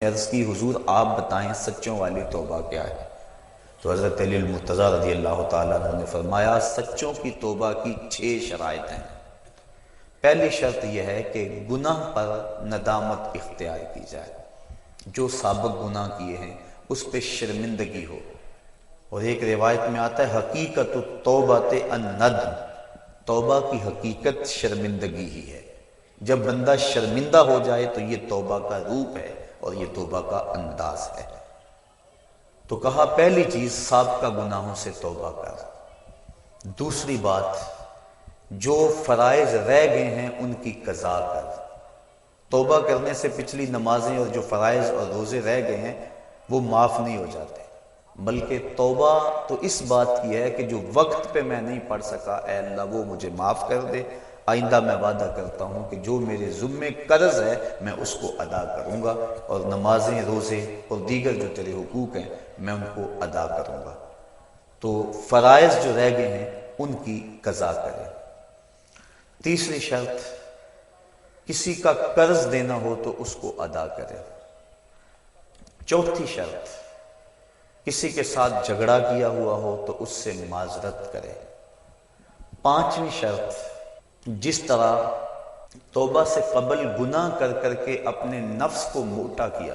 عرض کی حضور آپ بتائیں سچوں والی توبہ کیا ہے؟ تو حضرت علی المرتضیٰ رضی اللہ تعالیٰ عنہ نے فرمایا سچوں کی توبہ کی 6 شرائط ہیں۔ پہلی شرط یہ ہے کہ گناہ پر ندامت اختیار کی جائے، جو سابق گناہ کیے ہیں اس پہ شرمندگی ہو۔ اور ایک روایت میں آتا ہے حقیقت التوبۃ الندم، توبہ کی حقیقت شرمندگی ہی ہے۔ جب بندہ شرمندہ ہو جائے تو یہ توبہ کا روپ ہے اور یہ توبہ کا انداز ہے۔ تو کہا پہلی چیز سابقہ گناہوں سے توبہ کر۔ دوسری بات جو فرائض رہ گئے ہیں ان کی قضا کر۔ توبہ کرنے سے پچھلی نمازیں اور جو فرائض اور روزے رہ گئے ہیں وہ معاف نہیں ہو جاتے، بلکہ توبہ تو اس بات کی ہے کہ جو وقت پہ میں نہیں پڑھ سکا اے اللہ وہ مجھے معاف کر دے، آئندہ میں وعدہ کرتا ہوں کہ جو میرے ذمے قرض ہے میں اس کو ادا کروں گا، اور نمازیں روزے اور دیگر جو تیرے حقوق ہیں میں ان کو ادا کروں گا۔ تو فرائض جو رہ گئے ہیں ان کی قضا کرے۔ تیسری شرط کسی کا قرض دینا ہو تو اس کو ادا کرے۔ چوتھی شرط کسی کے ساتھ جھگڑا کیا ہوا ہو تو اس سے معذرت کرے۔ پانچویں شرط جس طرح توبہ سے قبل گناہ کر کر کے اپنے نفس کو موٹا کیا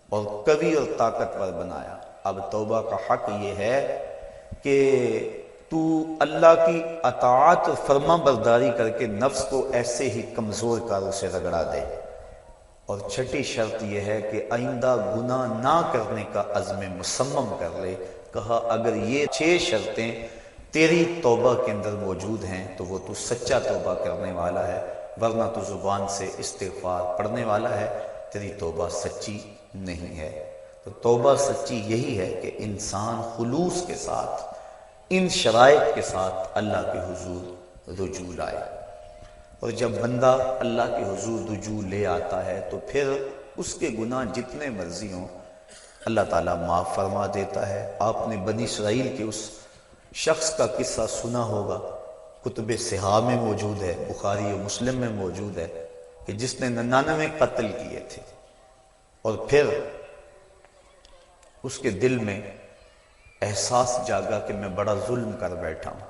اور قوی اور طاقتور بنایا، اب توبہ کا حق یہ ہے کہ تو اللہ کی اطاعت اور فرما برداری کر کے نفس کو ایسے ہی کمزور کر اسے رگڑا دے۔ اور چھٹی شرط یہ ہے کہ آئندہ گناہ نہ کرنے کا عزم مصمم کر لے۔ کہا اگر یہ 6 شرطیں تیری توبہ کے اندر موجود ہیں تو وہ تو سچا توبہ کرنے والا ہے، ورنہ تو زبان سے استغفار پڑھنے والا ہے، تیری توبہ سچی نہیں ہے۔ تو توبہ سچی یہی ہے کہ انسان خلوص کے ساتھ ان شرائط کے ساتھ اللہ کے حضور رجوع لائے۔ اور جب بندہ اللہ کے حضور رجوع لے آتا ہے تو پھر اس کے گناہ جتنے مرضی ہوں اللہ تعالیٰ معاف فرما دیتا ہے۔ آپ نے بنی اسرائیل کے اس شخص کا قصہ سنا ہوگا، کتب صحاح میں موجود ہے، بخاری و مسلم میں موجود ہے، کہ جس نے 99 قتل کیے تھے اور پھر اس کے دل میں احساس جاگا کہ میں بڑا ظلم کر بیٹھا ہوں۔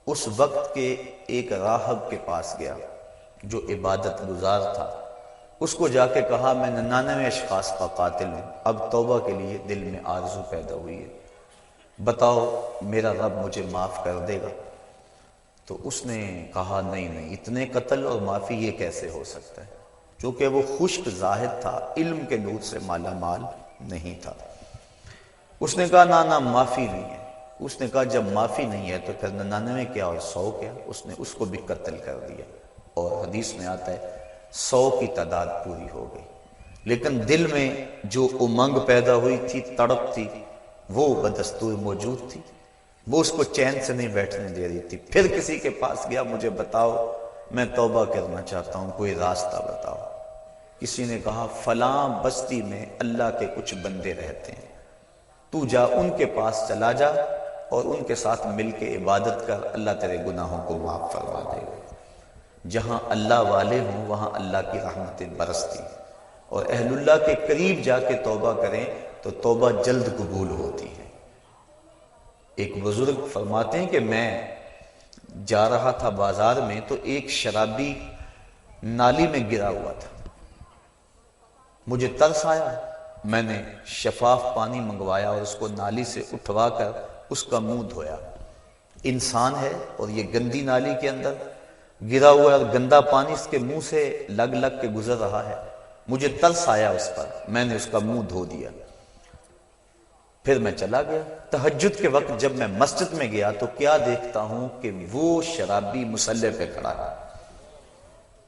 اس وقت کے ایک راہب کے پاس گیا جو عبادت گزار تھا، اس کو جا کے کہا میں 99 اشخاص کا قاتل ہوں، اب توبہ کے لیے دل میں آرزو پیدا ہوئی ہے، بتاؤ میرا رب مجھے معاف کر دے گا؟ تو اس نے کہا نہیں، اتنے قتل اور معافی یہ کیسے ہو سکتا ہے، چونکہ وہ خشک زاہد تھا، علم کے نور سے مالا مال نہیں تھا۔ اس نے کہا نہ معافی نہیں ہے۔ اس نے کہا جب معافی نہیں ہے تو پھر 99 کیا اور 100 کیا؟ اس نے اس کو بھی قتل کر دیا، اور حدیث میں آتا ہے 100 کی تعداد پوری ہو گئی، لیکن دل میں جو امنگ پیدا ہوئی تھی، تڑپ تھی، وہ بدستور موجود تھی، وہ اس کو چین سے نہیں بیٹھنے دے رہی تھی۔ پھر کسی کے پاس گیا، مجھے بتاؤ میں توبہ کرنا چاہتا ہوں، کوئی راستہ بتاؤ۔ کسی نے کہا فلاں بستی میں اللہ کے کچھ بندے رہتے ہیں، تو جا ان کے پاس چلا جا اور ان کے ساتھ مل کے عبادت کر، اللہ تیرے گناہوں کو معاف فرما دے گا۔ جہاں اللہ والے ہوں وہاں اللہ کی رحمتیں برستی، اور اہل اللہ کے قریب جا کے توبہ کریں تو توبہ جلد قبول ہوتی ہے۔ ایک بزرگ فرماتے ہیں کہ میں جا رہا تھا بازار میں تو ایک شرابی نالی میں گرا ہوا تھا، مجھے ترس آیا، میں نے شفاف پانی منگوایا اور اس کو نالی سے اٹھوا کر اس کا منہ دھویا۔ انسان ہے اور یہ گندی نالی کے اندر گرا ہوا ہے اور گندا پانی اس کے منہ سے لگ لگ کے گزر رہا ہے، مجھے ترس آیا اس پر، میں نے اس کا منہ دھو دیا۔ پھر میں چلا گیا، تہجد کے وقت جب میں مسجد میں گیا تو کیا دیکھتا ہوں کہ وہ شرابی مصلی پہ کھڑا ہے۔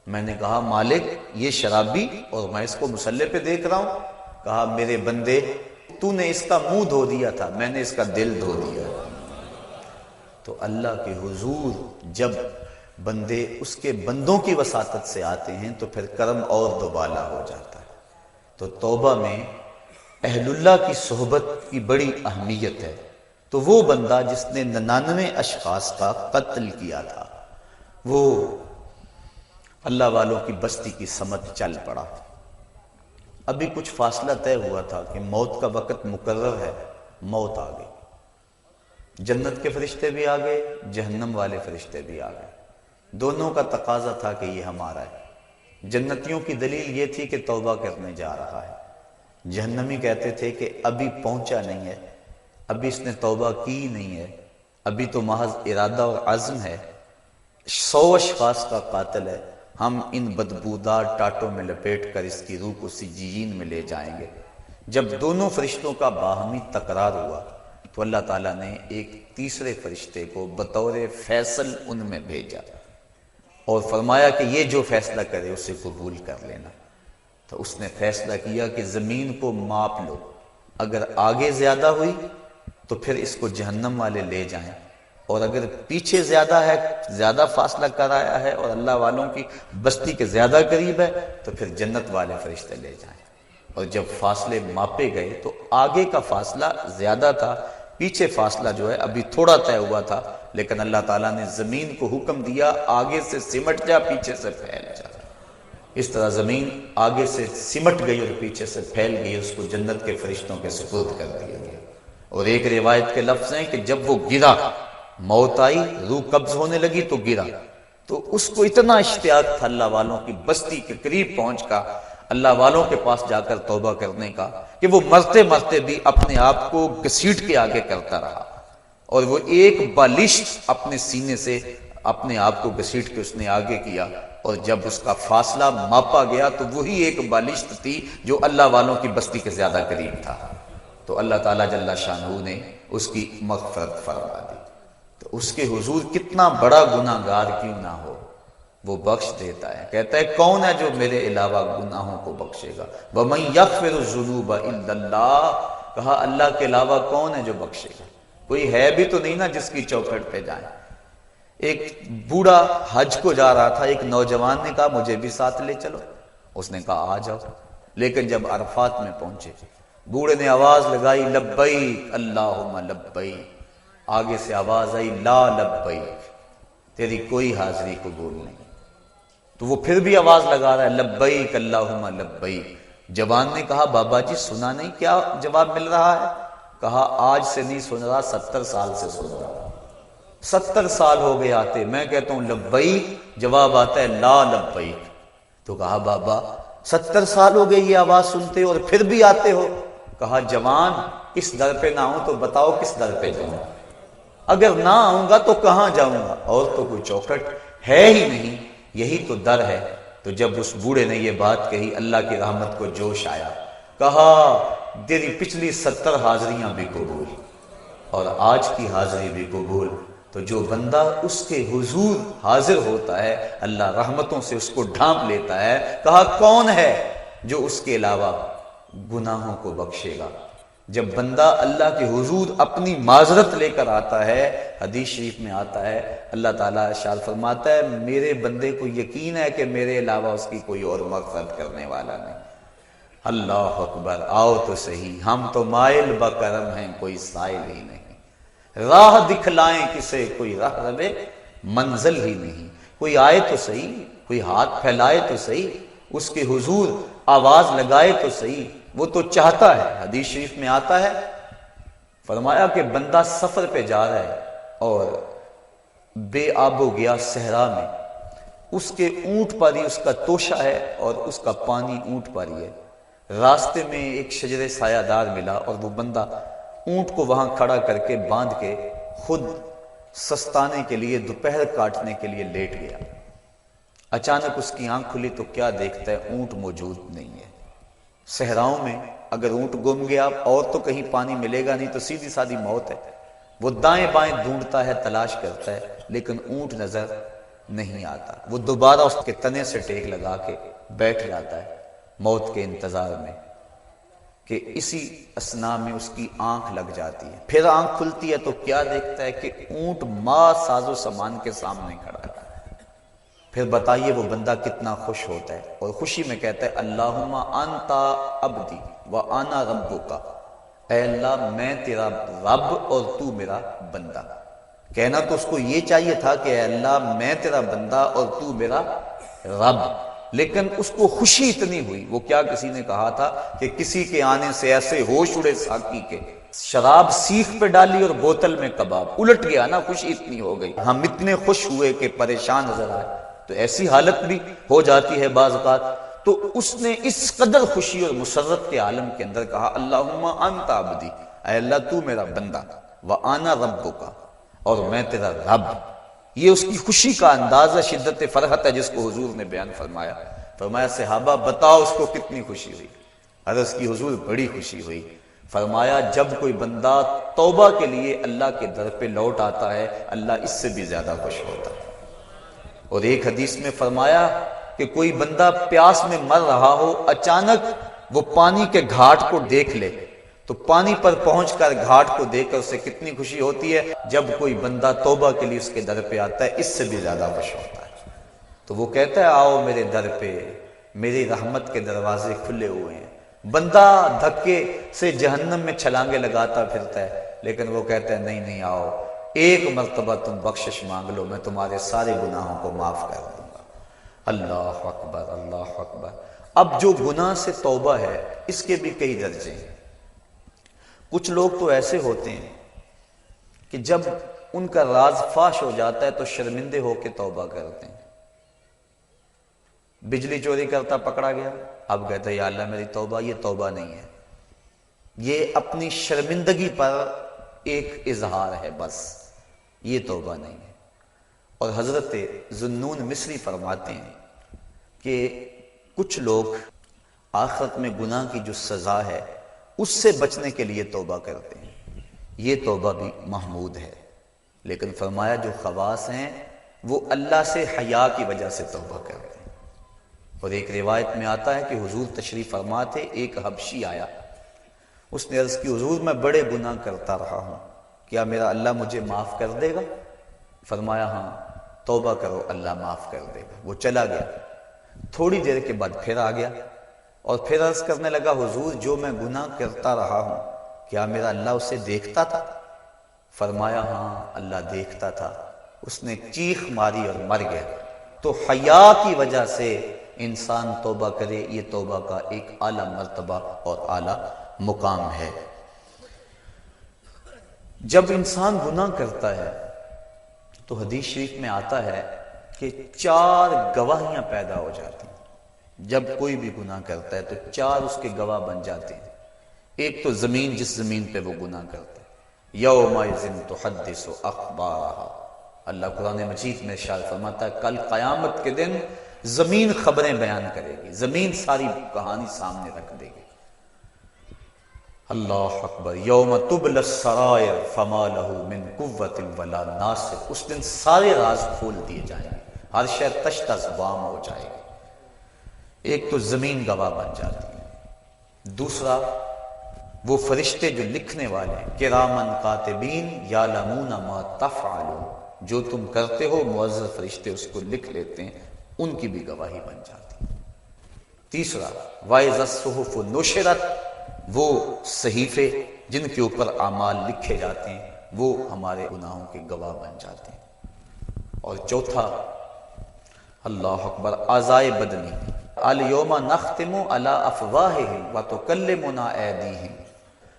میں نے کہا مالک یہ شرابی اور میں اس کو مصلی پہ دیکھ رہا ہوں؟ کہا میرے بندے تو نے اس کا منہ دھو دیا تھا، میں نے اس کا دل دھو دیا۔ تو اللہ کے حضور جب بندے اس کے بندوں کی وساطت سے آتے ہیں تو پھر کرم اور دوبالا ہو جاتا ہے۔ تو توبہ میں اہل اللہ کی صحبت کی بڑی اہمیت ہے۔ تو وہ بندہ جس نے 99 اشخاص کا قتل کیا تھا وہ اللہ والوں کی بستی کی سمت چل پڑا، ابھی کچھ فاصلہ طے ہوا تھا کہ موت کا وقت مقرر ہے، موت آ گئی۔ جنت کے فرشتے بھی آ گئے، جہنم والے فرشتے بھی آ گئے، دونوں کا تقاضا تھا کہ یہ ہمارا ہے۔ جنتیوں کی دلیل یہ تھی کہ توبہ کرنے جا رہا ہے، جہنمی کہتے تھے کہ ابھی پہنچا نہیں ہے، ابھی اس نے توبہ کی نہیں ہے، ابھی تو محض ارادہ اور عزم ہے، 100 اشخاص کا قاتل ہے، ہم ان بدبودار ٹاٹوں میں لپیٹ کر اس کی روح کو سجین میں لے جائیں گے۔ جب دونوں فرشتوں کا باہمی تکرار ہوا تو اللہ تعالیٰ نے ایک تیسرے فرشتے کو بطور فیصل ان میں بھیجا اور فرمایا کہ یہ جو فیصلہ کرے اسے قبول کر لینا۔ تو اس نے فیصلہ کیا کہ زمین کو ماپ لو، اگر آگے زیادہ ہوئی تو پھر اس کو جہنم والے لے جائیں، اور اگر پیچھے زیادہ ہے، زیادہ فاصلہ کر آیا ہے اور اللہ والوں کی بستی کے زیادہ قریب ہے تو پھر جنت والے فرشتے لے جائیں۔ اور جب فاصلے ماپے گئے تو آگے کا فاصلہ زیادہ تھا، پیچھے فاصلہ جو ہے ابھی تھوڑا طے ہوا تھا، لیکن اللہ تعالیٰ نے زمین کو حکم دیا آگے سے سمٹ جا، پیچھے سے پھیل جا۔ اس طرح زمین آگے سے سمٹ گئی اور پیچھے سے پھیل گئی، اس کو جنت کے فرشتوں کے سپرد کر دیا گیا۔ اور ایک روایت کے لفظ ہیں کہ جب وہ گرا، موت آئی، روح قبض ہونے لگی تو گرا، تو اس کو اتنا اشتیاق تھا اللہ والوں کی بستی کے قریب پہنچ کا، اللہ والوں کے پاس جا کر توبہ کرنے کا، کہ وہ مرتے مرتے بھی اپنے آپ کو گھسیٹ کے آگے کرتا رہا، اور وہ ایک بالشت اپنے سینے سے اپنے آپ کو گھسیٹ کے اس نے آگے کیا، اور جب اس کا فاصلہ ماپا گیا تو وہی ایک بالشت تھی جو اللہ والوں کی بستی کے زیادہ قریب تھا۔ تو اللہ تعالیٰ جل شانہ نے اس کی مغفرت فرما دی۔ تو اس کے حضور کتنا بڑا گناہ گار کیوں نہ ہو، وہ بخش دیتا ہے۔ کہتا ہے کون ہے جو میرے علاوہ گناہوں کو بخشے گا؟ وَمَن يَغْفِرُ الذُّنُوبَ إِلَّا اللَّهُ، کہا اللہ کے علاوہ کون ہے جو بخشے گا؟ کوئی ہے بھی تو نہیں نا جس کی چوکھٹ پہ جائیں۔ ایک بوڑھا حج کو جا رہا تھا، ایک نوجوان نے کہا مجھے بھی ساتھ لے چلو، اس نے کہا آ جاؤ، لیکن جب عرفات میں پہنچے بوڑھے نے آواز لگائی لبیک اللہم لبیک، آگے سے آواز آئی لا لبیک، تیری کوئی حاضری قبول نہیں۔ تو وہ پھر بھی آواز لگا رہا ہے لبیک اللہم لبیک۔ جوان نے کہا بابا جی سنا نہیں کیا جواب مل رہا ہے؟ کہا آج سے نہیں سن رہا، 70 سال سے سن رہا، 70 سال ہو گئے آتے، میں کہتا ہوں لبیک، جواب آتا ہے لا لبیک۔ تو کہا بابا 70 سال ہو گئے یہ آواز سنتے اور پھر بھی آتے ہو؟ کہا جوان اس در پہ نہ ہوں تو بتاؤ کس در پہ جاؤں؟ اگر نہ آؤں گا تو کہاں جاؤں گا؟ اور تو کوئی چوکھٹ ہے ہی نہیں، یہی تو در ہے۔ تو جب اس بوڑھے نے یہ بات کہی اللہ کی رحمت کو جوش آیا، کہا تیری پچھلی 70 حاضریاں بھی قبول اور آج کی حاضری بھی قبول۔ تو جو بندہ اس کے حضور حاضر ہوتا ہے اللہ رحمتوں سے اس کو ڈھانپ لیتا ہے۔ کہا کون ہے جو اس کے علاوہ گناہوں کو بخشے گا؟ جب بندہ اللہ کے حضور اپنی معذرت لے کر آتا ہے، حدیث شریف میں آتا ہے اللہ تعالیٰ ارشاد فرماتا ہے میرے بندے کو یقین ہے کہ میرے علاوہ اس کی کوئی اور مغفرت کرنے والا نہیں۔ اللہ اکبر، آؤ تو صحیح، ہم تو مائل بکرم ہیں کوئی سائل ہی نہیں، راہ دکھلائیں کسے کوئی راہ رہے منزل ہی نہیں، کوئی آئے تو صحیح، کوئی ہاتھ پھیلائے تو صحیح، اس کے حضور آواز لگائے تو صحیح، وہ تو چاہتا ہے۔ حدیث شریف میں آتا ہے فرمایا کہ بندہ سفر پہ جا رہا ہے اور بے آب و گیا صحرا میں، اس کے اونٹ پر ہی اس کا توشہ ہے اور اس کا پانی اونٹ پر ہی ہے، راستے میں ایک شجر سایہ دار ملا اور وہ بندہ اونٹ کو وہاں کھڑا کر کے باندھ کے خود سستانے کے لیے دوپہر کاٹنے کے لیے لیٹ گیا۔ اچانک اس کی آنکھ کھلی تو کیا دیکھتا ہے اونٹ موجود نہیں ہے۔ صحراؤں میں اگر اونٹ گم گیا اور تو کہیں پانی ملے گا نہیں تو سیدھی سادھی موت ہے۔ وہ دائیں بائیں ڈھونڈتا ہے، تلاش کرتا ہے، لیکن اونٹ نظر نہیں آتا۔ وہ دوبارہ اس کے تنے سے ٹیک لگا کے بیٹھ جاتا ہے موت کے انتظار میں کہ اسی اثنا میں اس کی آنکھ لگ جاتی ہے۔ پھر آنکھ کھلتی ہے تو کیا دیکھتا ہے کہ اونٹ ماں ساز و سامان کے سامنے کھڑا ہے۔ پھر بتائیے وہ بندہ کتنا خوش ہوتا ہے اور خوشی میں کہتا ہے اللہم انتا عبدی وانا ربک، اے اللہ میں تیرا رب اور تو میرا بندہ۔ کہنا تو اس کو یہ چاہیے تھا کہ اے اللہ میں تیرا بندہ اور تو میرا رب، لیکن اس کو خوشی اتنی ہوئی. وہ کیا کسی نے کہا تھا کہ کسی کے آنے سے ایسے ہوش اڑے ساقی کے، شراب سیخ پہ ڈالی اور بوتل میں کباب، الٹ گیا نا، خوشی اتنی ہو گئی. ہم اتنے خوش ہوئے کہ پریشان نظر آئے. تو ایسی حالت بھی ہو جاتی ہے بعض اوقات. تو اس نے اس قدر خوشی اور مسرت کے عالم کے اندر کہا اللہم انت عبدی، اے اللہ تو میرا بندہ، وانا ربک، اور میں تیرا رب. یہ اس کی خوشی کا اندازہ شدت فرحت ہے جس کو حضور نے بیان فرمایا. فرمایا صحابہ بتاؤ اس کو کتنی خوشی ہوئی؟ عرض کی حضور بڑی خوشی ہوئی. فرمایا جب کوئی بندہ توبہ کے لیے اللہ کے در پہ لوٹ آتا ہے اللہ اس سے بھی زیادہ خوش ہوتا ہے. اور ایک حدیث میں فرمایا کہ کوئی بندہ پیاس میں مر رہا ہو، اچانک وہ پانی کے گھاٹ کو دیکھ لے تو پانی پر پہنچ کر گھاٹ کو دیکھ کر اسے کتنی خوشی ہوتی ہے. جب کوئی بندہ توبہ کے لیے اس کے در پہ آتا ہے اس سے بھی زیادہ خوش ہوتا ہے. تو وہ کہتا ہے آؤ میرے در پہ، میری رحمت کے دروازے کھلے ہوئے ہیں. بندہ دھکے سے جہنم میں چھلانگے لگاتا پھرتا ہے، لیکن وہ کہتا ہے نہیں نہیں، آؤ ایک مرتبہ تم بخشش مانگ لو، میں تمہارے سارے گناہوں کو معاف کر دوں گا. اللہ اکبر، اللہ اکبر. اب جو گناہ سے توبہ ہے اس کے بھی کئی درجے ہیں. کچھ لوگ تو ایسے ہوتے ہیں کہ جب ان کا راز فاش ہو جاتا ہے تو شرمندے ہو کے توبہ کرتے ہیں. بجلی چوری کرتا پکڑا گیا، اب کہتا ہے یا اللہ میری توبہ. یہ توبہ نہیں ہے، یہ اپنی شرمندگی پر ایک اظہار ہے بس، یہ توبہ نہیں ہے. اور حضرت ذوالنون مصری فرماتے ہیں کہ کچھ لوگ آخرت میں گناہ کی جو سزا ہے اس سے بچنے کے لیے توبہ کرتے ہیں، یہ توبہ بھی محمود ہے. لیکن فرمایا جو خواص ہیں وہ اللہ سے حیا کی وجہ سے توبہ کرتے ہیں. اور ایک روایت میں آتا ہے کہ حضور تشریف فرما تھے، ایک حبشی آیا، اس نے عرض کی حضور میں بڑے گناہ کرتا رہا ہوں، کیا میرا اللہ مجھے معاف کر دے گا؟ فرمایا ہاں توبہ کرو اللہ معاف کر دے گا. وہ چلا گیا. تھوڑی دیر کے بعد پھر آ گیا اور پھر عرض کرنے لگا حضور جو میں گناہ کرتا رہا ہوں کیا میرا اللہ اسے دیکھتا تھا؟ فرمایا ہاں اللہ دیکھتا تھا. اس نے چیخ ماری اور مر گیا. تو حیا کی وجہ سے انسان توبہ کرے، یہ توبہ کا ایک اعلیٰ مرتبہ اور اعلیٰ مقام ہے. جب انسان گناہ کرتا ہے تو حدیث شریف میں آتا ہے کہ 4 گواہیاں پیدا ہو جاتی ہیں. جب کوئی بھی گناہ کرتا ہے تو 4 اس کے گواہ بن جاتے ہیں. ایک تو زمین، جس زمین پہ وہ گناہ کرتا ہے، یومئذ تحدث اخبارہا، اللہ قرآن مجید میں ارشاد فرماتا ہے کل قیامت کے دن زمین خبریں بیان کرے گی، زمین ساری کہانی سامنے رکھ دے گی. اللہ اکبر. یوم تبلی السرائر فما لہ من قوت ولا ناصر، اس دن سارے راز کھول دیے جائیں گے، ہر شے تش تش بام ہو جائے گی. ایک تو زمین گواہ بن جاتی ہے. دوسرا وہ فرشتے جو لکھنے والے ہیں، کرامن کاتبین یعلمون ما تفعلون، جو تم کرتے ہو معزز فرشتے اس کو لکھ لیتے ہیں، ان کی بھی گواہی بن جاتی ہے. تیسرا وَإِذَا الصُّحُفُ نُشِرَتْ، وہ صحیفے جن کے اوپر اعمال لکھے جاتے ہیں وہ ہمارے گناہوں کے گواہ بن جاتے ہیں. اور چوتھا اللہ اکبر اعضائے بدنی، الیوم نختم علی افواہہم وتکلمنا ایدیہم،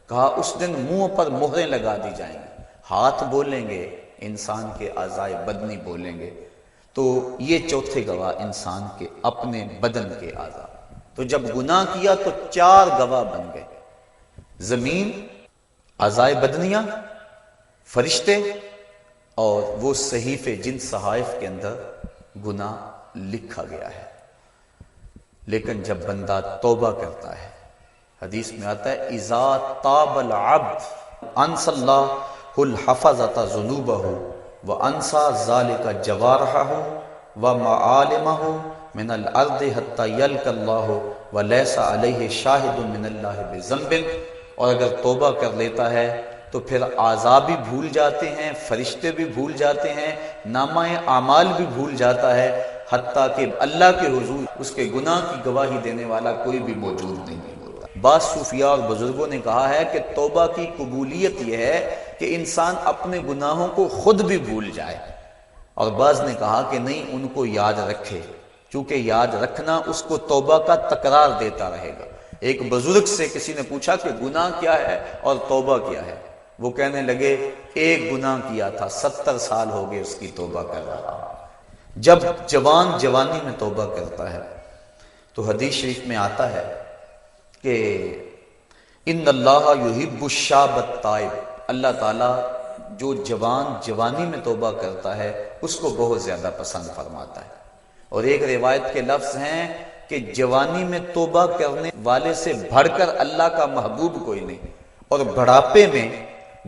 کہا اس دن منہ پر مہریں لگا دی جائیں گی، ہاتھ بولیں گے، انسان کے اعضائے بدنی بولیں گے. تو یہ چوتھے گواہ انسان کے اپنے بدن کے اعضاء. تو جب گناہ کیا تو 4 گواہ بن گئے، زمین، اعضائے بدنیاں، فرشتے اور وہ صحیفے جن صحائف کے اندر گناہ لکھا گیا ہے. لیکن جب بندہ توبہ کرتا ہے، حدیث میں آتا ہے اذا تاب العبد انسى الله الحفظة ذنوبه وانسى ذلك جوارحه ومعالمه من الارض حتى يلقى الله وليس عليه شاهد من الله بذنب. اور اگر توبہ کر لیتا ہے تو پھر اعضاء بھی بھول جاتے ہیں، فرشتے بھی بھول جاتے ہیں، نامہ اعمال بھی بھول جاتا ہے، حتیٰ کہ اللہ کے حضور اس کے گناہ کی گواہی دینے والا کوئی بھی موجود نہیں ہوتا. بعض صوفیاء اور بزرگوں نے کہا ہے کہ توبہ کی قبولیت یہ ہے کہ انسان اپنے گناہوں کو خود بھی بھول جائے، اور بعض نے کہا کہ نہیں ان کو یاد رکھے. چونکہ یاد رکھنا اس کو توبہ کا تکرار دیتا رہے گا۔ ایک بزرگ سے کسی نے پوچھا کہ گناہ کیا ہے اور توبہ کیا ہے؟ وہ کہنے لگے ایک گناہ کیا تھا 70 سال ہو گئے اس کی توبہ کر رہا۔ جب جوان جوانی میں توبہ کرتا ہے تو حدیث شریف میں آتا ہے کہ ان اللہ یحب الشاب التائب، اللہ تعالیٰ جو جوان جوانی میں توبہ کرتا ہے اس کو بہت زیادہ پسند فرماتا ہے۔ اور ایک روایت کے لفظ ہیں کہ جوانی میں توبہ کرنے والے سے بڑھ کر اللہ کا محبوب کوئی نہیں، اور بڑھاپے میں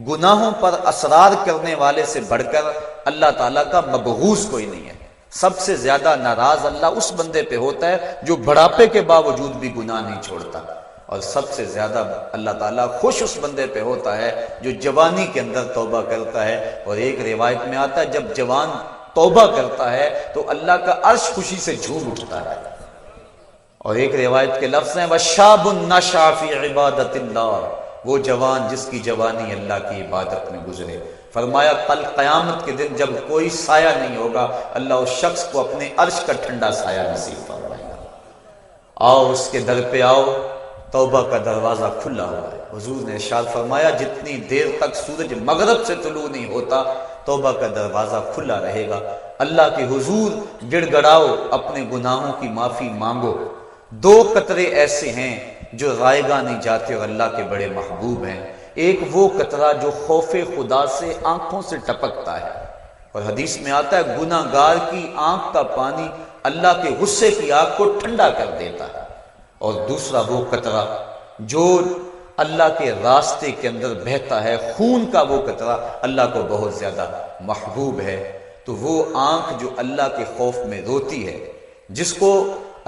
گناہوں پر اصرار کرنے والے سے بڑھ کر اللہ تعالیٰ کا مبغوض کوئی نہیں ہے۔ سب سے زیادہ ناراض اللہ اس بندے پہ ہوتا ہے جو بڑھاپے کے باوجود بھی گناہ نہیں چھوڑتا، اور سب سے زیادہ اللہ تعالیٰ خوش اس بندے پہ ہوتا ہے جو جوانی کے اندر توبہ کرتا ہے۔ اور ایک روایت میں آتا ہے جب جوان توبہ کرتا ہے تو اللہ کا عرش خوشی سے جھوم اٹھتا ہے۔ اور ایک روایت کے لفظ ہیں وَشَابٌ نَشَأَ فِي عِبَادَةِ اللَّهِ، وہ جوان جس کی جوانی اللہ کی عبادت میں گزرے۔ فرمایا کل قیامت کے دن جب کوئی سایہ نہیں ہوگا اللہ اس شخص کو اپنے عرش کا ٹھنڈا سایہ نصیب فرمائے گا۔ آؤ اس کے در پہ آؤ، توبہ کا دروازہ کھلا ہوا ہے۔ حضور نے ارشاد فرمایا جتنی دیر تک سورج مغرب سے طلوع نہیں ہوتا توبہ کا دروازہ کھلا رہے گا۔ اللہ کے حضور گڑ گڑاؤ، اپنے گناہوں کی معافی مانگو۔ دو قطرے ایسے ہیں جو رائیگاں نہیں جاتے اور اللہ کے بڑے محبوب ہیں۔ ایک وہ قطرہ جو خوف خدا سے آنکھوں سے ٹپکتا ہے، اور حدیث میں آتا ہے گناہ گار کی آنکھ کا پانی اللہ کے غصے کی آگ کو ٹھنڈا کر دیتا ہے۔ اور دوسرا وہ قطرہ جو اللہ کے راستے کے اندر بہتا ہے، خون کا وہ قطرہ اللہ کو بہت زیادہ محبوب ہے۔ تو وہ آنکھ جو اللہ کے خوف میں روتی ہے، جس کو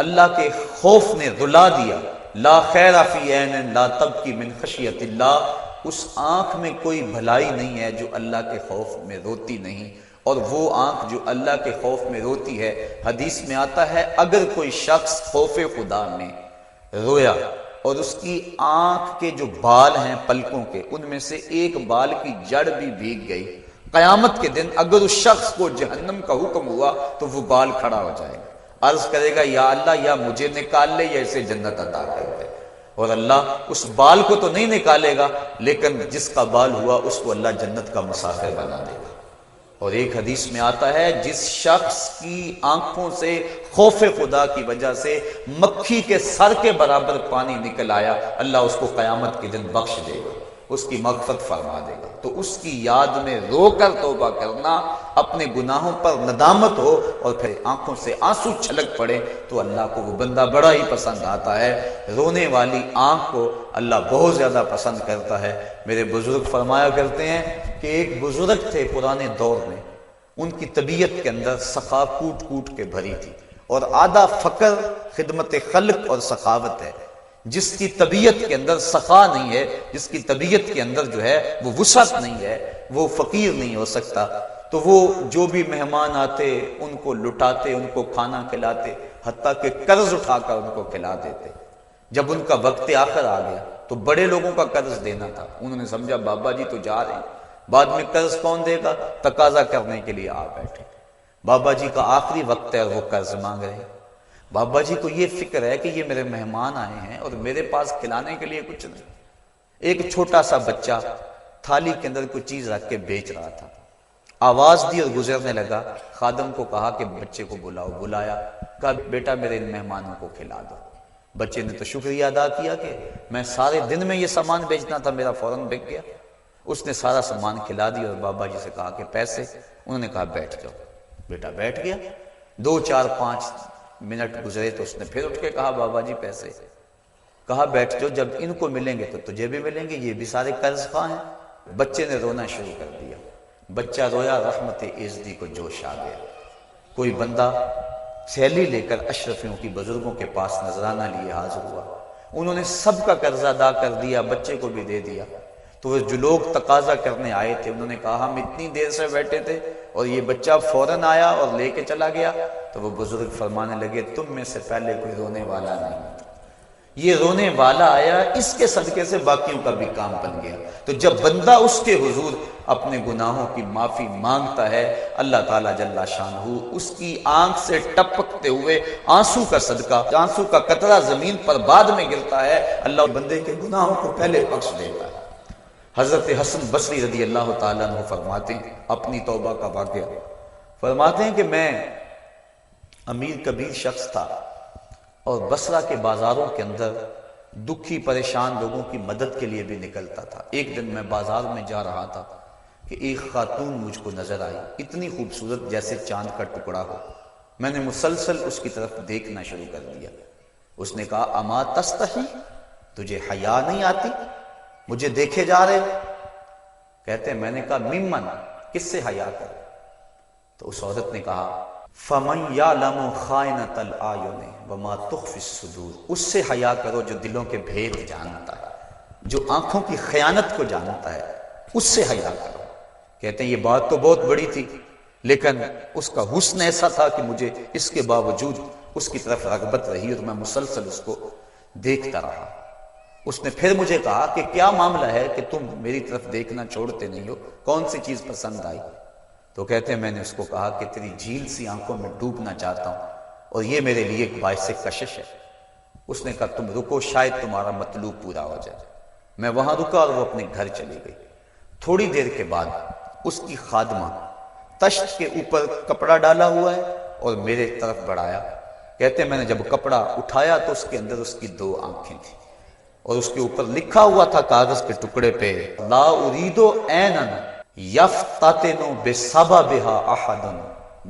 اللہ کے خوف نے رلا دیا، لا خیر فی عین لا تبکی من خشیت اللہ، اس آنکھ میں کوئی بھلائی نہیں ہے جو اللہ کے خوف میں روتی نہیں۔ اور وہ آنکھ جو اللہ کے خوف میں روتی ہے، حدیث میں آتا ہے اگر کوئی شخص خوف خدا میں رویا اور اس کی آنکھ کے جو بال ہیں پلکوں کے، ان میں سے ایک بال کی جڑ بھی بھیگ گئی، قیامت کے دن اگر اس شخص کو جہنم کا حکم ہوا تو وہ بال کھڑا ہو جائے گا، عرض کرے گا یا اللہ یا مجھے نکال لے یا اسے جنت عطا کر دے۔ اور اللہ اس بال کو تو نہیں نکالے گا، لیکن جس کا بال ہوا اس کو اللہ جنت کا مسافر بنا دے گا۔ اور ایک حدیث میں آتا ہے جس شخص کی آنکھوں سے خوف خدا کی وجہ سے مکھی کے سر کے برابر پانی نکل آیا، اللہ اس کو قیامت کے دن بخش دے گا، اس کی مغفرت فرما دے گا۔ تو اس کی یاد میں رو کر توبہ کرنا، اپنے گناہوں پر ندامت ہو اور پھر آنکھوں سے آنسو چھلک پڑے تو اللہ کو وہ بندہ بڑا ہی پسند آتا ہے۔ رونے والی آنکھ کو اللہ بہت زیادہ پسند کرتا ہے۔ میرے بزرگ فرمایا کرتے ہیں کہ ایک بزرگ تھے پرانے دور میں، ان کی طبیعت کے اندر سخا کوٹ کوٹ کے بھری تھی، اور آدھا فقر خدمت خلق اور سخاوت ہے۔ جس کی طبیعت کے اندر سخا نہیں ہے، جس کی طبیعت کے اندر جو ہے وہ وسعت نہیں ہے، وہ فقیر نہیں ہو سکتا۔ تو وہ جو بھی مہمان آتے ان کو لٹاتے، ان کو کھانا کھلاتے، حتیٰ کہ قرض اٹھا کر ان کو کھلا دیتے۔ جب ان کا وقت آخر آ گیا تو بڑے لوگوں کا قرض دینا تھا، انہوں نے سمجھا بابا جی تو جا رہے ہیں، بعد میں قرض کون دے گا، تقاضا کرنے کے لیے آ بیٹھے۔ بابا جی کا آخری وقت ہے اور وہ قرض مانگ رہے ہیں۔ بابا جی کو یہ فکر ہے کہ یہ میرے مہمان آئے ہیں اور میرے پاس کھلانے کے لیے کچھ نہیں۔ ایک چھوٹا سا بچہ تھالی کے اندر کوئی چیز رکھ کے بیچ رہا تھا، آواز دی اور گزرنے لگا۔ خادم کو کہا کہ بچے کو بلاؤ، بلایا، کہا بیٹا میرے ان مہمانوں کو کھلا دو۔ بچے نے تو شکریہ ادا کیا کہ میں سارے دن میں یہ سامان بیچنا تھا، میرا فوراً بک گیا۔ اس نے سارا سامان کھلا دیا اور بابا جی سے کہا کہ پیسے، انہوں نے کہا بیٹھ جاؤ۔ بیٹا بیٹھ گیا۔ 2 4 5 منٹ گزرے تو اس نے پھر اٹھ کے کہا بابا جی پیسے، کہا بیٹھ جاؤ، جب ان کو ملیں گے تو تجھے بھی ملیں گے، یہ بھی سارے قرض خواہ ہیں۔ بچے نے رونا شروع کر دیا۔ بچہ رویا، رحمت عزدی کو جوش آ گیا۔ کوئی بندہ تھیلی لے کر اشرفیوں کی بزرگوں کے پاس نذرانہ لیے حاضر ہوا، انہوں نے سب کا قرض ادا کر دیا، بچے کو بھی دے دیا۔ تو وہ جو لوگ تقاضا کرنے آئے تھے انہوں نے کہا ہم اتنی دیر سے بیٹھے تھے اور یہ بچہ فوراً آیا اور لے کے چلا گیا۔ تو وہ بزرگ فرمانے لگے تم میں سے پہلے کوئی رونے والا نہیں، یہ رونے والا آیا، اس کے صدقے سے باقیوں کا بھی کام بن گیا۔ تو جب بندہ اس کے حضور اپنے گناہوں کی معافی مانگتا ہے، اللہ تعالیٰ جل شانہ اس کی آنکھ سے ٹپکتے ہوئے آنسو کا صدقہ، آنسو کا قطرہ زمین پر بعد میں گرتا ہے، اللہ بندے کے گناہوں کو پہلے بخش دیتا ہے۔ حضرت حسن بصری رضی اللہ تعالیٰ عنہ فرماتے ہیں اپنی توبہ کا واقعہ، فرماتے ہیں کہ میں امیر کبیر شخص تھا اور بصرہ کے بازاروں کے اندر دکھی پریشان لوگوں کی مدد کے لیے بھی نکلتا تھا۔ ایک دن میں بازار میں جا رہا تھا کہ ایک خاتون مجھ کو نظر آئی، اتنی خوبصورت جیسے چاند کا ٹکڑا ہو۔ میں نے مسلسل اس کی طرف دیکھنا شروع کر دیا۔ اس نے کہا اما تستحی، تجھے حیا نہیں آتی، مجھے دیکھے جا رہے؟ کہتے ہیں میں نے کہا ممن، کس سے حیا کر؟ تو اس عورت نے کہا فَمَنْ يَعْلَمُ خَائِنَةَ الْأَعْيُنِ وَمَا تُخْفِي الصُّدُورُ، اس سے حیا کرو جو دلوں کے بھید جانتا ہے، جو آنکھوں کی خیانت کو جانتا ہے، اس سے حیا کرو۔ کہتے ہیں یہ بات تو بہت بڑی تھی، لیکن اس کا حسن ایسا تھا کہ مجھے اس کے باوجود اس کی طرف رغبت رہی اور میں مسلسل اس کو دیکھتا رہا۔ اس نے پھر مجھے کہا کہ کیا معاملہ ہے کہ تم میری طرف دیکھنا چھوڑتے نہیں ہو، کون سی چیز پسند آئی؟ تو کہتے ہیں میں نے اس کو کہا کہ تیری جھیل سی آنکھوں میں ڈوبنا چاہتا ہوں اور یہ میرے لیے ایک باعث کشش ہے۔ اس نے کہا تم رکو، شاید تمہارا مطلوب پورا ہو جائے۔ میں وہاں رکا اور وہ اپنے گھر چلی گئی۔ تھوڑی دیر کے بعد اس کی خادمہ تشت کے اوپر کپڑا ڈالا ہوا ہے اور میرے طرف بڑھایا۔ کہتے ہیں میں نے جب کپڑا اٹھایا تو اس کے اندر اس کی دو آنکھیں تھیں اور اس کے اوپر لکھا ہوا تھا کاغذ کے ٹکڑے پہ لا اریدو عینن یفتتن بسببھا احد،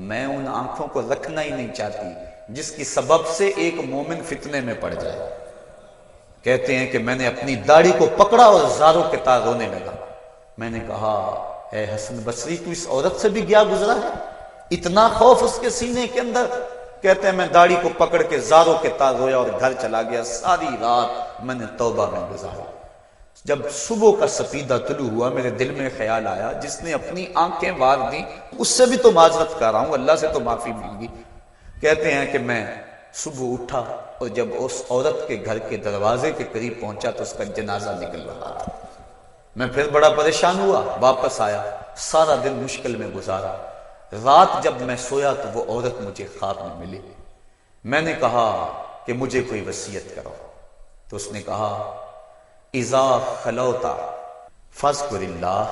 میں ان آنکھوں کو رکھنا ہی نہیں چاہتی جس کی سبب سے ایک مومن فتنے میں پڑ جائے۔ کہتے ہیں کہ میں نے اپنی داڑھی کو پکڑا اور زاروں کے تار رونے لگا۔ میں نے کہا اے حسن بصری تو اس عورت سے بھی گیا گزرا ہے، اتنا خوف اس کے سینے کے اندر؟ کہتے ہیں میں داڑھی کو پکڑ کے زاروں کے تار رویا اور گھر چلا گیا۔ ساری رات میں نے توبہ میں گزاری۔ جب صبح کا سپیدہ طلوع ہوا میرے دل میں خیال آیا جس نے اپنی آنکھیں وار دی اس سے بھی تو معذرت کر رہا ہوں، اللہ سے تو معافی مانگی۔ کہتے ہیں کہ میں صبح اٹھا اور جب اس عورت کے گھر کے دروازے کے قریب پہنچا تو اس کا جنازہ نکل رہا تھا۔ میں پھر بڑا پریشان ہوا، واپس آیا، سارا دن مشکل میں گزارا۔ رات جب میں سویا تو وہ عورت مجھے خواب میں ملی۔ میں نے کہا کہ مجھے کوئی وصیت کرو، تو اس نے کہا اذا خلوتا فاذکر اللہ،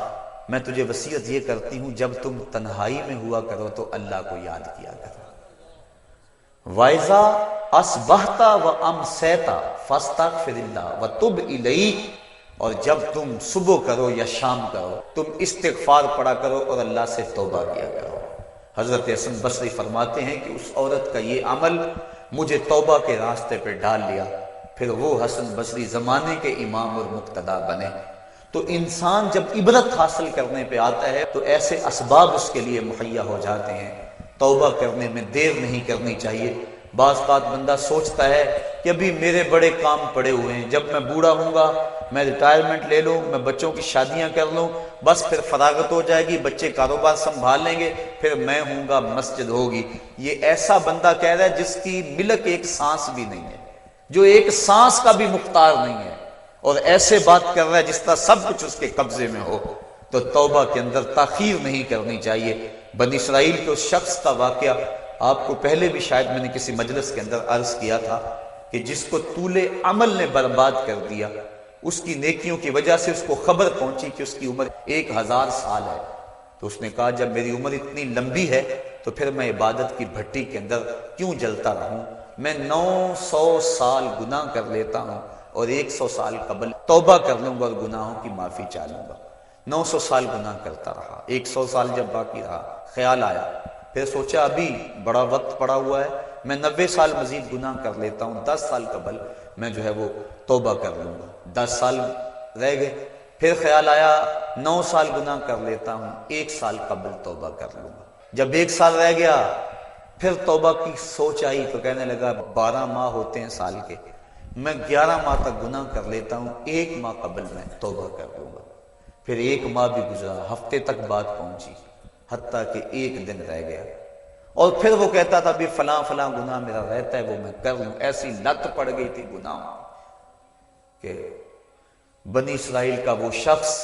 میں تجھے وصیت یہ کرتی ہوں جب تم تنہائی میں ہوا کرو تو اللہ کو یاد کیا کرو۔ وَإِذَا أَصْبَحْتَ وَأَمْسَيْتَ فَاسْتَغْفِرِ اللَّهَ وَتُبْ إِلَيْهِ، اور جب تم صبح کرو یا شام کرو تم استغفار پڑھا کرو اور اللہ سے توبہ کیا کرو۔ حضرت حسن بصری فرماتے ہیں کہ اس عورت کا یہ عمل مجھے توبہ کے راستے پہ ڈال لیا، پھر وہ حسن بصری زمانے کے امام اور مقتدا بنے۔ تو انسان جب عبرت حاصل کرنے پہ آتا ہے تو ایسے اسباب اس کے لیے مہیا ہو جاتے ہیں، توبہ کرنے میں دیر نہیں کرنی چاہیے۔ بعض بات بندہ سوچتا ہے کہ ابھی میرے بڑے کام پڑے ہوئے ہیں، جب میں بوڑھا ہوں گا میں ریٹائرمنٹ لے لوں، میں بچوں کی شادیاں کر لوں، بس پھر فراغت ہو جائے گی، بچے کاروبار سنبھال لیں گے، پھر میں ہوں گا، مسجد ہوگی۔ یہ ایسا بندہ کہہ رہا ہے جس کی ملک ایک سانس بھی نہیں ہے، جو ایک سانس کا بھی مختار نہیں ہے، اور ایسے بات کر رہا ہے جس طرح سب کچھ اس کے قبضے میں ہو۔ تو توبہ کے اندر تاخیر نہیں کرنی چاہیے۔ بنی اسرائیل کے اس شخص کا واقعہ آپ کو پہلے بھی شاید میں نے کسی مجلس کے اندر عرض کیا تھا کہ جس کو طول عمل نے برباد کر دیا، اس کی نیکیوں کی وجہ سے اس کو خبر پہنچی کہ اس کی عمر 1000 سال ہے، تو اس نے کہا جب میری عمر اتنی لمبی ہے تو پھر میں عبادت کی بھٹی کے اندر کیوں جلتا رہوں؟ میں 900 سال گناہ کر لیتا ہوں اور 100 سال قبل توبہ کر لوں گا اور گناہوں کی معافی چاہ لوں گا۔ 900 سال گناہ کرتا رہا، 100 سال جب باقی رہا خیال آیا، پھر سوچا ابھی بڑا وقت پڑا ہوا ہے، میں 90 سال مزید گناہ کر لیتا ہوں، 10 سال قبل میں جو ہے وہ توبہ کر لوں گا۔ 10 سال رہ گئے، پھر خیال آیا 9 سال گناہ کر لیتا ہوں، 1 سال قبل توبہ کر لوں گا۔ جب 1 سال رہ گیا پھر توبہ کی سوچ آئی تو کہنے لگا 12 ماہ ہوتے ہیں سال کے، میں 11 ماہ تک گناہ کر لیتا ہوں، 1 ماہ قبل میں توبہ کر لوں گا۔ پھر 1 ماہ بھی گزرا، ہفتے تک بات پہنچی، حتیٰ کہ 1 دن رہ گیا، اور پھر وہ کہتا تھا بھی فلاں فلاں گناہ میرا رہتا ہے وہ میں کر لوں، ایسی لت پڑ گئی تھی گناہ۔ کہ بنی اسرائیل کا وہ شخص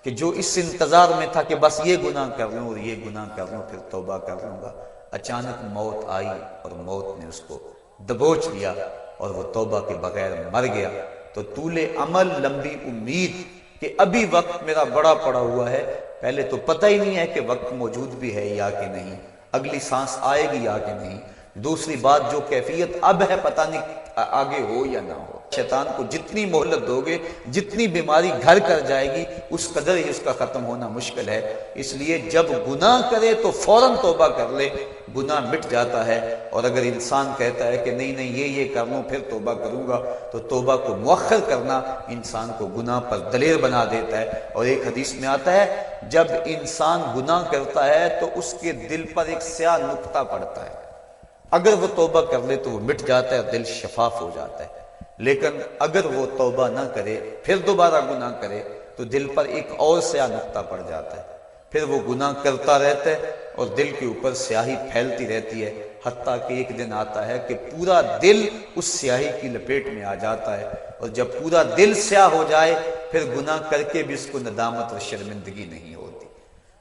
کہ جو اس انتظار میں تھا کہ بس یہ گناہ کر لوں اور یہ گناہ کر لوں پھر توبہ کر لوں گا، اچانک موت آئی اور موت نے اس کو دبوچ لیا اور وہ توبہ کے بغیر مر گیا۔ تو طول عمل، لمبی امید کہ ابھی وقت میرا بڑا پڑا ہوا ہے، پہلے تو پتہ ہی نہیں ہے کہ وقت موجود بھی ہے یا کہ نہیں، اگلی سانس آئے گی یا کہ نہیں، دوسری بات جو کیفیت اب ہے پتہ نہیں آگے ہو یا نہ ہو۔ شیطان کو جتنی مہلت دو گے، جتنی بیماری گھر کر جائے گی، اس قدر ہی اس کا ختم ہونا مشکل ہے۔ اس لیے جب گناہ کرے تو فوراً توبہ کر لے، گناہ مٹ جاتا ہے۔ اور اگر انسان کہتا ہے کہ نہیں یہ کر لوں پھر توبہ کروں گا، تو توبہ کو مؤخر کرنا انسان کو گناہ پر دلیر بنا دیتا ہے۔ اور ایک حدیث میں آتا ہے جب انسان گناہ کرتا ہے تو اس کے دل پر ایک سیاہ نقطہ پڑتا ہے، اگر وہ توبہ کر لے تو وہ مٹ جاتا ہے، دل شفاف ہو جاتا ہے۔ لیکن اگر وہ توبہ نہ کرے پھر دوبارہ گناہ کرے تو دل پر ایک اور سیاہ نقطہ پڑ جاتا ہے، پھر وہ گناہ کرتا رہتا ہے اور دل کے اوپر سیاہی پھیلتی رہتی ہے، حتیٰ کہ ایک دن آتا ہے کہ پورا دل اس سیاہی کی لپیٹ میں آ جاتا ہے، اور جب پورا دل سیاہ ہو جائے پھر گناہ کر کے بھی اس کو ندامت اور شرمندگی نہیں ہوتی۔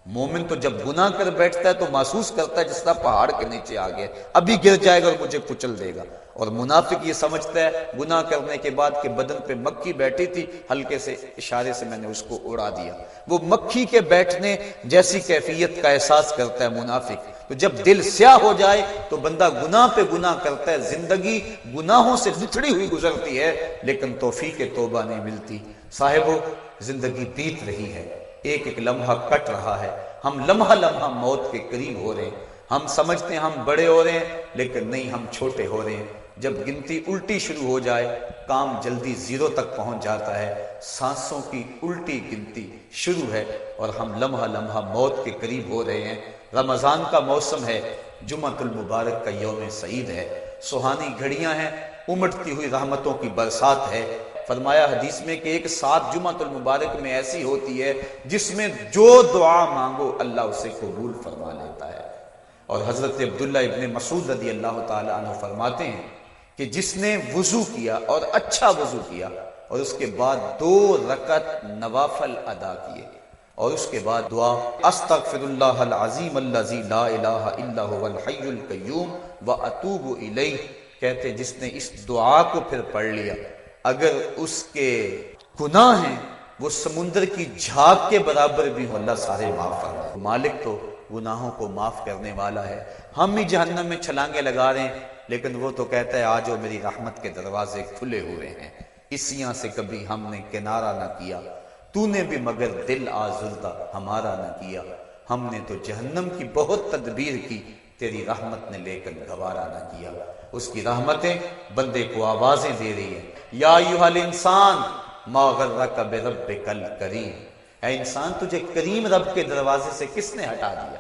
مومن تو جب گناہ کر بیٹھتا ہے تو محسوس کرتا ہے جس طرح پہاڑ کے نیچے آ گیا، ابھی گر جائے گا اور مجھے کچل دے گا۔ اور منافق یہ سمجھتا ہے گناہ کرنے کے بعد کہ بدن پہ مکھی بیٹھی تھی، ہلکے سے اشارے سے میں نے اس کو اڑا دیا، وہ مکھی کے بیٹھنے جیسی کیفیت کا احساس کرتا ہے منافق۔ تو جب دل سیاہ ہو جائے تو بندہ گناہ پہ گناہ کرتا ہے، زندگی گناہوں سے لتڑی ہوئی گزرتی ہے لیکن توفیق توبہ نہیں ملتی۔ صاحبو، زندگی بیت رہی ہے، ایک ایک لمحہ کٹ رہا ہے، ہم لمحہ لمحہ موت کے قریب ہو رہے ہیں، ہم سمجھتے ہیں ہم بڑے ہو رہے ہیں لیکن نہیں، ہم چھوٹے ہو رہے ہیں۔ جب گنتی الٹی شروع ہو جائے کام جلدی زیرو تک پہنچ جاتا ہے، سانسوں کی الٹی گنتی شروع ہے اور ہم لمحہ لمحہ موت کے قریب ہو رہے ہیں۔ رمضان کا موسم ہے، جمعۃ المبارک کا یوم سعید ہے، سہانی گھڑیاں ہیں، امٹتی ہوئی رحمتوں کی برسات ہے۔ فرمایا حدیث میں کہ ایک ساتھ جمعۃ المبارک میں ایسی ہوتی ہے جس میں جو دعا مانگو اللہ اسے قبول فرما لیتا ہے۔ اور حضرت عبداللہ ابن مسعود رضی اللہ تعالی عنہ فرماتے ہیں کہ جس نے وضو کیا اور اچھا وضو کیا اور اس کے بعد 2 رکعت نوافل ادا کیے اور اس کے بعد دعا استغفر اللہ العظیم الذی لا الہ الا هو الحی القیوم واتوب الیہ، کہتے جس نے اس دعا کو پھر پڑھ لیا، اگر اس کے گناہ ہیں وہ سمندر کی جھاگ کے برابر بھی ہو، اللہ سارے معاف فرمائے۔ مالک تو گناہوں کو معاف کرنے والا ہے، ہم ہی جہنم میں چھلانگے لگا رہے ہیں لیکن وہ تو کہتا ہے آجو میری رحمت کے دروازے کھلے ہوئے ہیں، اسیاں سے کبھی ہم نے کنارہ نہ کیا، تو نے بھی مگر دل آزردہ ہمارا نہ کیا، ہم نے تو جہنم کی بہت تدبیر کی، تیری رحمت نے لے کر گوارا نہ کیا۔ اس کی رحمتیں بندے کو آوازیں دے رہی ہیں، یا ایھا الانسان ما غرک بربک الکریم، اے انسان تجھے کریم رب کے دروازے سے کس نے ہٹا دیا؟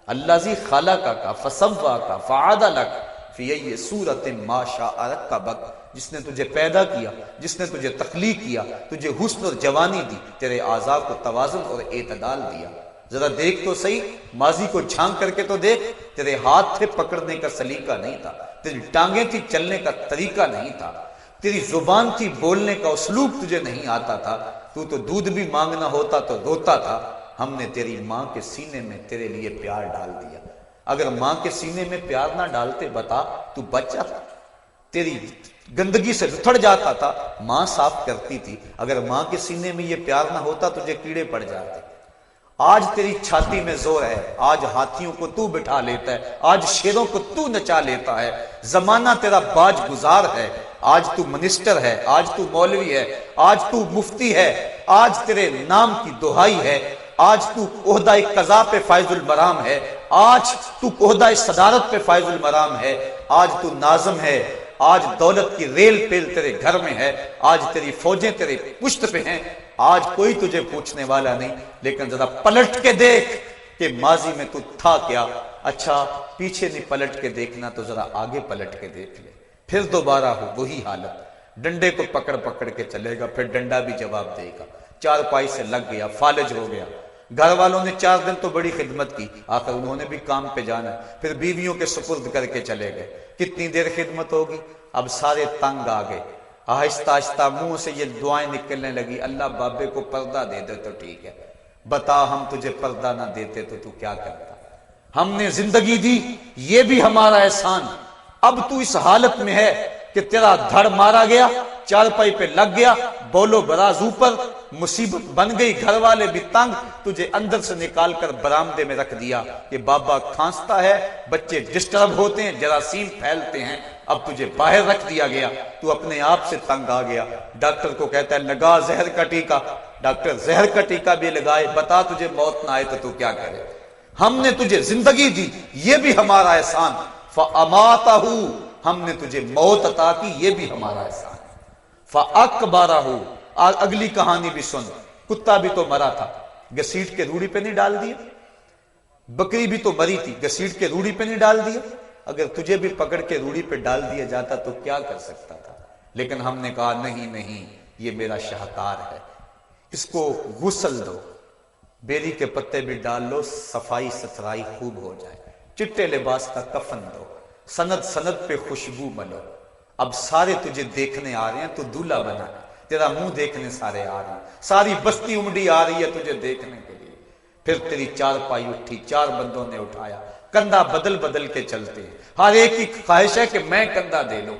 الذی خلقک فسواک فعدلک فی ای صورت ما شاء رکبک، جس نے تجھے پیدا کیا، جس نے تجھے تخلیق کیا، تجھے حسن اور جوانی دی، تیرے اعضاء کو توازن اور اعتدال دیا۔ ذرا دیکھ تو صحیح، ماضی کو جھانک کر کے تو دیکھ، تیرے ہاتھ تھے پکڑنے کا سلیقہ نہیں تھا، تیری ٹانگیں تھی چلنے کا طریقہ نہیں تھا، تیری زبان تھی بولنے کا اسلوب تجھے نہیں آتا تھا، تو دودھ بھی مانگنا ہوتا تو روتا تھا، ہم نے تیری ماں کے سینے میں تیرے لیے پیار ڈال دیا۔ اگر ماں کے سینے میں پیار نہ ڈالتے بتا تو بچہ تھا، تیری گندگی سے لتھڑ جاتا تھا، ماں صاف کرتی تھی، اگر ماں کے سینے میں یہ پیار نہ ہوتا تجھے کیڑے پڑ جاتے۔ آج تیری چھاتی میں زور ہے، آج ہاتھیوں کو تو بٹھا لیتا ہے، آج شیروں کو تو نچا لیتا ہے، زمانہ تیرا باج گزار ہے، آج تو منسٹر ہے، آج تو مولوی ہے، آج تو مفتی ہے، آج تیرے نام کی دہائی ہے، آج تو عہدہ قضا پہ فائز المرام ہے، آج تو عہدہ صدارت پہ فائز المرام ہے، آج تو ناظم ہے، آج دولت کی ریل پیل تیرے گھر میں ہے، آج تیری فوجیں تیرے پشت پہ ہیں، آج کوئی تجھے پوچھنے والا نہیں، لیکن ذرا پلٹ کے دیکھ کہ ماضی میں تو تھا کیا۔ اچھا پیچھے نہیں پلٹ کے دیکھنا تو ذرا آگے پلٹ کے دیکھ لے، پھر دوبارہ ہو وہی حالت، ڈنڈے کو پکڑ پکڑ کے چلے گا، پھر ڈنڈا بھی جواب دے گا، چارپائی سے لگ گیا، فالج ہو گیا، گھر والوں نے 4 دن تو بڑی خدمت کی، آخر انہوں نے بھی کام پہ جانا ہے، پھر بیویوں کے سپرد کر کے چلے گئے، کتنی دیر خدمت ہوگی، اب سارے تنگ آ گئے، آہستہ آہستہ منہ سے یہ دعائیں نکلنے لگی، اللہ بابے کو پردہ دے دے تو ٹھیک ہے، بتا ہم تجھے پردہ نہ دیتے تو کیا کرتا؟ ہم نے زندگی دی، یہ بھی ہمارا احسان، اب تو اس حالت میں ہے کہ تیرا دھڑ مارا گیا، چارپائی پہ لگ گیا، بولو براز اوپر، مصیبت بن گئی، گھر والے بھی تنگ، تجھے اندر سے نکال کر برآمدے میں رکھ دیا کہ بابا کھانستا ہے، بچے ڈسٹرب ہوتے ہیں، جراثیم پھیلتے ہیں، اب تجھے باہر رکھ دیا گیا، تو اپنے آپ سے تنگ آ گیا، ڈاکٹر کو کہتا ہے لگا زہر کا ٹیکہ، ڈاکٹر زہر کا ٹیکہ بھی لگائے، بتا تجھے موت نہ آئے تو کیا کرے؟ ہم نے تجھے زندگی دی، یہ بھی ہمارا احسان، فَأَمَاتَهُ، ہم نے تجھے موت عطا کی، یہ بھی ہمارا احسان، فَأَكْبَرَهُ، اگلی کہانی بھی سن، کتا بھی تو مرا تھا، گھسیٹ کے روڑی پہ نہیں ڈال دیا، بکری بھی تو مری تھی، گھسیٹ کے روڑی پہ نہیں ڈال دیا، اگر تجھے بھی پکڑ کے روڑی پہ ڈال دیا جاتا تو کیا کر سکتا تھا؟ لیکن ہم نے کہا نہیں نہیں، یہ میرا شاہکار ہے، اس کو غسل دو، بیری کے پتے بھی ڈال لو، صفائی ستھرائی خوب ہو جائے، چٹے لباس کا کفن دو، سند سند پہ خوشبو ملو، اب سارے تجھے دیکھنے آ رہے ہیں، تو دولہا بنا، تیرا منہ دیکھنے سارے آ رہے ہیں، ساری بستی امڈی آ رہی ہے تجھے دیکھنے کے لیے، پھر تیری چار پائی اٹھی، چار بندوں نے اٹھایا، کندھا بدل بدل کے چلتے ہیں، ہر ایک کی خواہش ہے کہ میں کندھا دے لوں،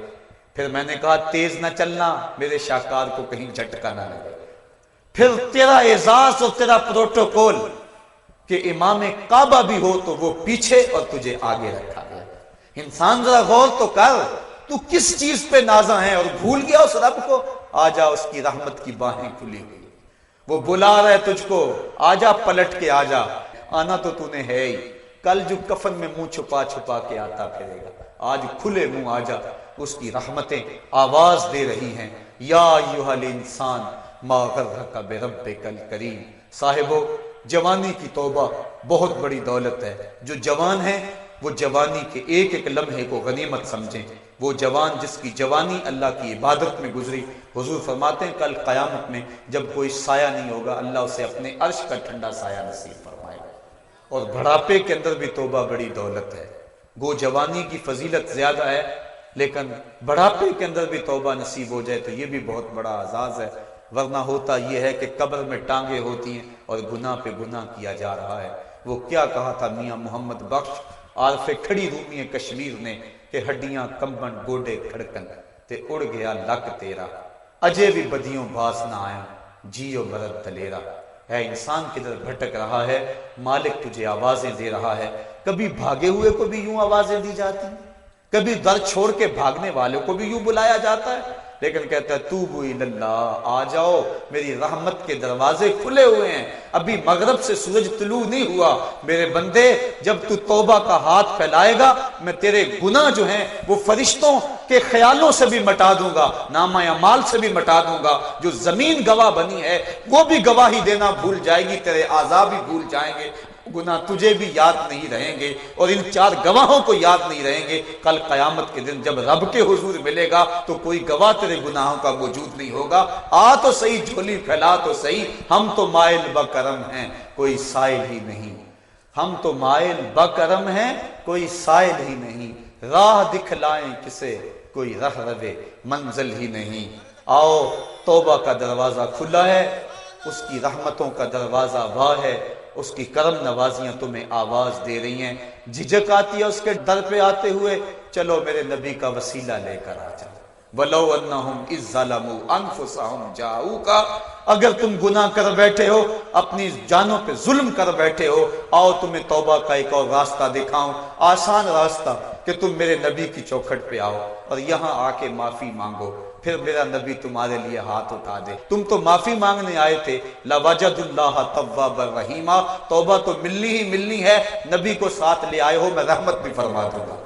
پھر میں نے کہا تیز نہ چلنا، میرے شاہکار کو کہیں جھٹکا نہ لگے، پھر تیرا اعزاز اور تیرا پروٹوکول کہ امام کعبہ بھی ہو تو وہ پیچھے اور تجھے آگے رکھا گیا۔ انسان ذرا غور تو کر، تو کس چیز پہ نازا ہے اور بھول گیا اس رب کو؟ آجا، اس کی رحمت کی باہیں کھلی ہوئی، وہ بلا رہا ہے تجھ کو، آجا پلٹ کے آجا، آنا تو نے ہے ہی، کل جو کفن میں منہ چھپا چھپا کے آتا پھرے گا، آج کھلے منہ آجا، اس کی رحمتیں آواز دے رہی ہیں، یا ایھا الانسان ما غرک بربک الکریم۔ صاحبو، جوانی کی توبہ بہت بڑی دولت ہے، جو جوان ہیں وہ جوانی کے ایک ایک لمحے کو غنیمت سمجھیں، وہ جوان جس کی جوانی اللہ کی عبادت میں گزری، حضور فرماتے ہیں کل قیامت میں جب کوئی سایہ نہیں ہوگا، اللہ اسے اپنے عرش کا ٹھنڈا سایہ نصیب فرمائے گا۔ اور بڑھاپے کے اندر بھی توبہ بڑی دولت ہے، گو جوانی کی فضیلت زیادہ ہے، لیکن بڑھاپے کے اندر بھی توبہ نصیب ہو جائے تو یہ بھی بہت بڑا اعزاز ہے، ورنہ ہوتا یہ ہے کہ قبر میں ٹانگیں ہوتی ہیں اور گناہ پہ گناہ کیا جا رہا ہے۔ وہ کیا کہا تھا میاں محمد بخش عارف کھڑی رومی کشمیر نے کہ ہڈیاں کمبن گوڈے کھڑکن تے اڑ گیا لک تیرا، اجے بھی بدیوں باز نہ آیا، جیو مرد دلیرا۔ ہے انسان کدھر بھٹک رہا ہے، مالک تجھے آوازیں دے رہا ہے، کبھی بھاگے ہوئے کو بھی یوں آوازیں دی جاتی ہیں، کبھی در چھوڑ کے بھاگنے والوں کو بھی یوں بلایا جاتا ہے، لیکن کہتا ہے توبوا الی اللہ، آ جاؤ، میری رحمت کے دروازے کھلے ہوئے ہیں، ابھی مغرب سے سورج طلوع نہیں ہوا، میرے بندے جب تو توبہ کا ہاتھ پھیلائے گا میں تیرے گناہ جو ہیں وہ فرشتوں کے خیالوں سے بھی مٹا دوں گا، نامہ اعمال سے بھی مٹا دوں گا، جو زمین گواہ بنی ہے وہ بھی گواہی دینا بھول جائے گی، تیرے اعضاء بھی بھول جائیں گے، گناہ تجھے بھی یاد نہیں رہیں گے، اور ان چار گواہوں کو یاد نہیں رہیں گے۔ کل قیامت کے دن جب رب کے حضور ملے گا تو کوئی گواہ تیرے گناہوں کا موجود نہیں ہوگا، آ تو صحیح، جھولی پھیلا تو صحیح، ہم تو مائل بکرم ہیں کوئی سائل ہی نہیں، ہم تو مائل بکرم ہیں کوئی سائل ہی نہیں، راہ دکھلائیں کسے کوئی رہ روے منزل ہی نہیں۔ آؤ، توبہ کا دروازہ کھلا ہے، اس کی رحمتوں کا دروازہ واہ ہے، اس کی کرم نوازیاں تمہیں آواز دے رہی ہیں، جھجک آتی ہے اس کے در پہ آتے ہوئے، چلو میرے نبی کا وسیلہ لے کر آ جاؤ، وَلَوْ أَنَّهُمْ إِذْ ظَلَمُوا أَنفُسَهُمْ جَاءُوكَ، اگر تم گناہ کر بیٹھے ہو، اپنی جانوں پہ ظلم کر بیٹھے ہو، آؤ تمہیں توبہ کا ایک اور راستہ دکھاؤں، آسان راستہ، کہ تم میرے نبی کی چوکھٹ پہ آؤ اور یہاں آ کے معافی مانگو، پھر میرا نبی تمہارے لیے ہاتھ اٹھا دے۔ تم تو معافی مانگنے آئے تھے، لَوَجَدُ اللَّهَ تَوَّابًا رَحِيمًا، توبہ تو ملنی ہی ملنی ہے، نبی کو ساتھ لے آئے ہو، میں رحمت بھی فرما دوں گا،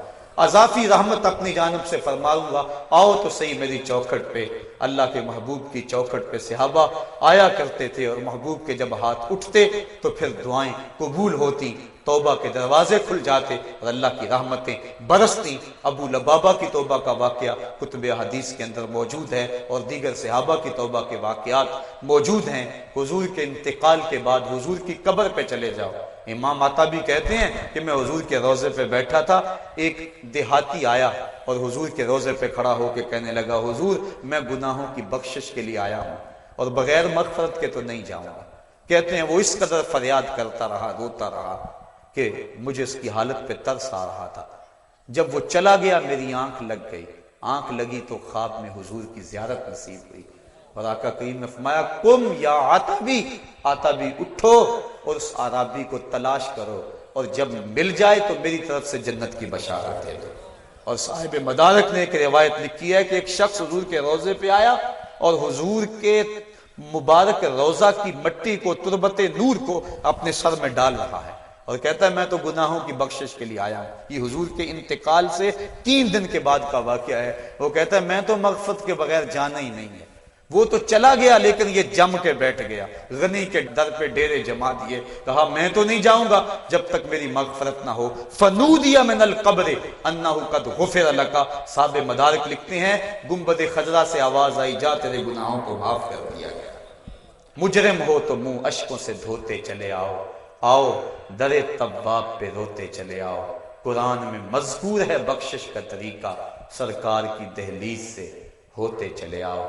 اضافی رحمت اپنی جانب سے فرماؤں گا، آؤ تو صحیح میری چوکھٹ پہ۔ اللہ کے محبوب کی چوکھٹ پہ صحابہ آیا کرتے تھے، اور محبوب کے جب ہاتھ اٹھتے تو پھر دعائیں قبول ہوتی، توبہ کے دروازے کھل جاتے اور اللہ کی رحمتیں برستی۔ ابو لبابہ کی توبہ کا واقعہ کتب حدیث کے اندر موجود ہے، اور دیگر صحابہ کی توبہ کے واقعات موجود ہیں۔ حضور کے انتقال کے بعد حضور کی قبر پہ چلے جاؤ، امام عطابی کہتے ہیں کہ میں حضور کے روضے پہ بیٹھا تھا، ایک دیہاتی آیا اور حضور کے روضے پہ کھڑا ہو کے کہنے لگا حضور میں گناہوں کی بخشش کے لیے آیا ہوں اور بغیر مغفرت کے تو نہیں جاؤں گا۔ کہتے ہیں وہ اس قدر فریاد کرتا رہا، روتا رہا کہ مجھے اس کی حالت پہ ترس آ رہا تھا۔ جب وہ چلا گیا میری آنکھ لگ گئی، آنکھ لگی تو خواب میں حضور کی زیارت نصیب ہوئی، اور آقا کریم نے فرمایا قم یا عتبی، عتبی اٹھو اور اس عرابی کو تلاش کرو، اور جب مل جائے تو میری طرف سے جنت کی بشارت دے دو۔ اور صاحب مدارک نے ایک روایت لکھی ہے کہ ایک شخص حضور کے روضے پہ آیا اور حضور کے مبارک روضہ کی مٹی کو، تربت نور کو اپنے سر میں ڈال رہا ہے اور کہتا ہے میں تو گناہوں کی بخشش کے لیے آیا ہوں۔ یہ حضور کے انتقال سے 3 دن کے بعد کا واقعہ ہے۔ وہ کہتا ہے میں تو مغفرت کے بغیر جانا ہی نہیں ہے۔ وہ تو چلا گیا لیکن یہ جم کے بیٹھ گیا، غنی کے در پہ ڈیرے جما دیے، کہا میں تو نہیں جاؤں گا جب تک میری مغفرت نہ ہو۔ فنودی من القبر انہ قد غفر لک، صاحب مدارک لکھتے ہیں گنبد خضرا سے آواز آئی جا تیرے گناہوں کو معاف کر دیا گیا۔ مجرم ہو تو منہ اشکوں سے دھوتے چلے آؤ، آؤ در تواب پہ روتے چلے آؤ۔ قرآن میں مذکور ہے بخشش کا طریقہ، سرکار کی دہلیز سے ہوتے چلے آؤ۔